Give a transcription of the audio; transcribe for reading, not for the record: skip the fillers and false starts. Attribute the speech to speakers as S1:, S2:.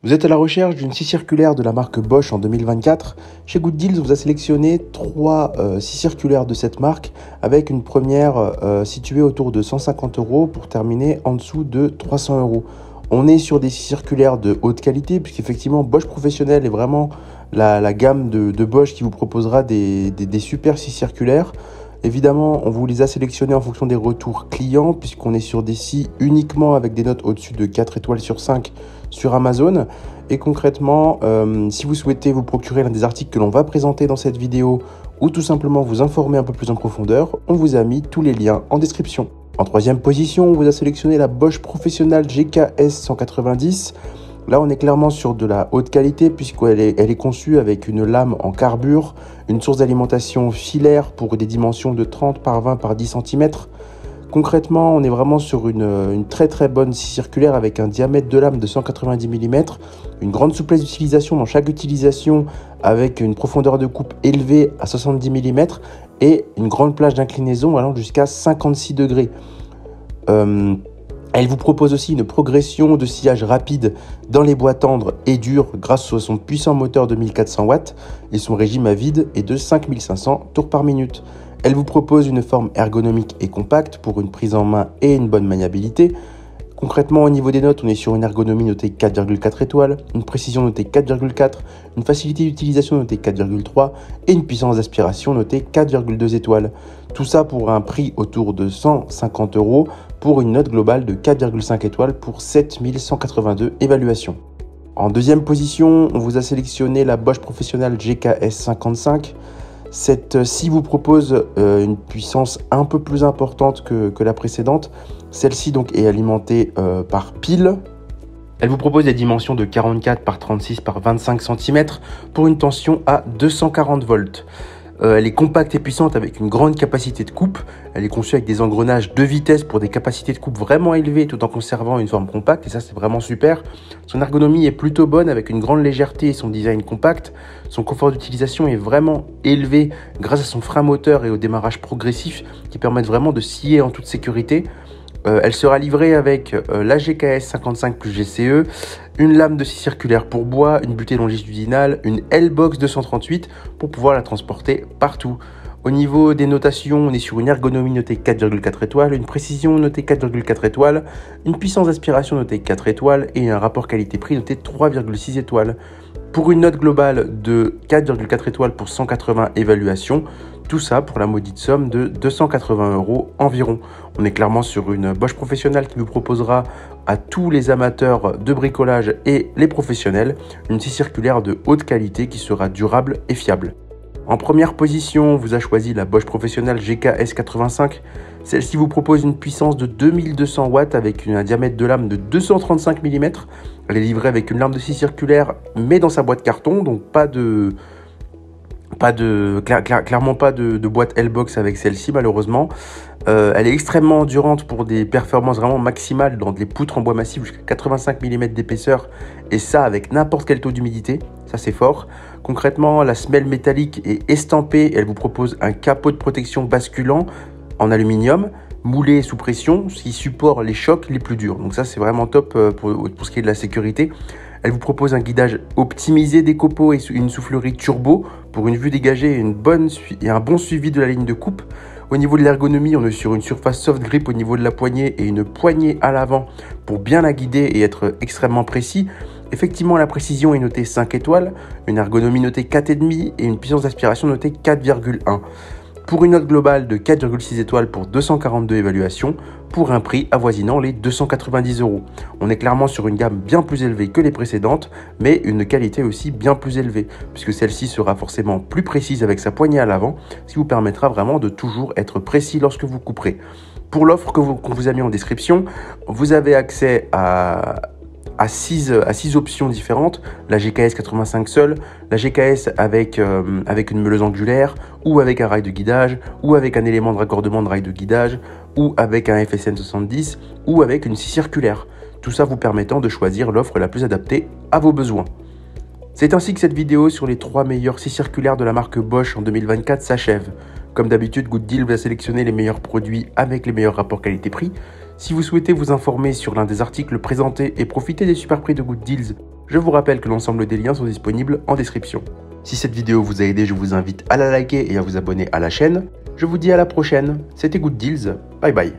S1: Vous êtes à la recherche d'une scie circulaire de la marque Bosch en 2024. Chez Good Deals, on vous a sélectionné trois scies circulaires de cette marque avec une première située autour de 150 € pour terminer en dessous de 300 €. On est sur des scies circulaires de haute qualité puisqu'effectivement Bosch Professionnel est vraiment la gamme de Bosch qui vous proposera des super scies circulaires. Évidemment, on vous les a sélectionnés en fonction des retours clients puisqu'on est sur des scies uniquement avec des notes au-dessus de 4 étoiles sur 5 sur Amazon. Et concrètement, si vous souhaitez vous procurer l'un des articles que l'on va présenter dans cette vidéo ou tout simplement vous informer un peu plus en profondeur, on vous a mis tous les liens en description. En troisième position, on vous a sélectionné la Bosch Professionnal GKS 190. Là, on est clairement sur de la haute qualité puisqu'elle est conçue avec une lame en carbure, une source d'alimentation filaire pour des dimensions de 30 par 20 par 10 cm. Concrètement, on est vraiment sur une très bonne scie circulaire avec un diamètre de lame de 190 mm, une grande souplesse d'utilisation dans chaque utilisation avec une profondeur de coupe élevée à 70 mm et une grande plage d'inclinaison allant jusqu'à 56 degrés. Elle vous propose aussi une progression de sciage rapide dans les bois tendres et durs grâce à son puissant moteur de 1400 watts et son régime à vide est de 5500 tours par minute. Elle vous propose une forme ergonomique et compacte pour une prise en main et une bonne maniabilité. Concrètement, au niveau des notes, on est sur une ergonomie notée 4,4 étoiles, une précision notée 4,4, une facilité d'utilisation notée 4,3 et une puissance d'aspiration notée 4,2 étoiles. Tout ça pour un prix autour de 150 € pour une note globale de 4,5 étoiles pour 7182 évaluations. En deuxième position, on vous a sélectionné la Bosch Professionnal GKS 55. Cette scie vous propose une puissance un peu plus importante que la précédente. Celle-ci donc est alimentée par pile. Elle vous propose des dimensions de 44 par 36 par 25 cm pour une tension à 240 volts. Elle est compacte et puissante avec une grande capacité de coupe. Elle est conçue avec des engrenages de vitesse pour des capacités de coupe vraiment élevées tout en conservant une forme compacte et ça c'est vraiment super. Son ergonomie est plutôt bonne avec une grande légèreté et son design compact. Son confort d'utilisation est vraiment élevé grâce à son frein moteur et au démarrage progressif qui permettent vraiment de scier en toute sécurité. Elle sera livrée avec la GKS 55 plus GCE, une lame de scie circulaire pour bois, une butée longitudinale, une L-Box 238 pour pouvoir la transporter partout. Au niveau des notations, on est sur une ergonomie notée 4,4 étoiles, une précision notée 4,4 étoiles, une puissance d'aspiration notée 4 étoiles et un rapport qualité-prix noté 3,6 étoiles. Pour une note globale de 4,4 étoiles pour 180 évaluations, tout ça pour la maudite somme de 280 € environ. On est clairement sur une Bosch Professionnelle qui vous proposera à tous les amateurs de bricolage et les professionnels une scie circulaire de haute qualité qui sera durable et fiable. En première position, on vous a choisi la Bosch Professionnal GKS 85. Celle-ci vous propose une puissance de 2200 watts avec un diamètre de lame de 235 mm. Elle est livrée avec une lame de scie circulaire mais dans sa boîte carton, donc clairement pas de boîte L-Box avec celle-ci malheureusement. Elle est extrêmement endurante pour des performances vraiment maximales dans des poutres en bois massif jusqu'à 85 mm d'épaisseur et ça avec n'importe quel taux d'humidité, ça c'est fort. Concrètement, la semelle métallique est estampée et elle vous propose un capot de protection basculant en aluminium moulé sous pression, ce qui supporte les chocs les plus durs. Donc ça c'est vraiment top pour ce qui est de la sécurité. Elle vous propose un guidage optimisé des copeaux et une soufflerie turbo pour une vue dégagée et un bon suivi de la ligne de coupe. Au niveau de l'ergonomie, on est sur une surface soft grip au niveau de la poignée et une poignée à l'avant pour bien la guider et être extrêmement précis. Effectivement, la précision est notée 5 étoiles, une ergonomie notée 4,5 et une puissance d'aspiration notée 4,1. Pour une note globale de 4,6 étoiles pour 242 évaluations, pour un prix avoisinant les 290 €. On est clairement sur une gamme bien plus élevée que les précédentes, mais une qualité aussi bien plus élevée, puisque celle-ci sera forcément plus précise avec sa poignée à l'avant, ce qui vous permettra vraiment de toujours être précis lorsque vous couperez. Pour l'offre qu'on vous a mis en description, vous avez accès à 6 options différentes, la GKS 85 seule, la GKS avec une meuleuse angulaire, ou avec un rail de guidage, ou avec un élément de raccordement de rail de guidage, ou avec un FSN 70, ou avec une scie circulaire. Tout ça vous permettant de choisir l'offre la plus adaptée à vos besoins. C'est ainsi que cette vidéo sur les 3 meilleures scies circulaires de la marque Bosch en 2024 s'achève. Comme d'habitude, Good Deal va sélectionner les meilleurs produits avec les meilleurs rapports qualité-prix. Si vous souhaitez vous informer sur l'un des articles présentés et profiter des super prix de Good Deals, Je vous rappelle que l'ensemble des liens sont disponibles en description. Si cette vidéo vous a aidé, je vous invite à la liker et à vous abonner à la chaîne. Je vous dis à la prochaine, c'était Good Deals, bye bye.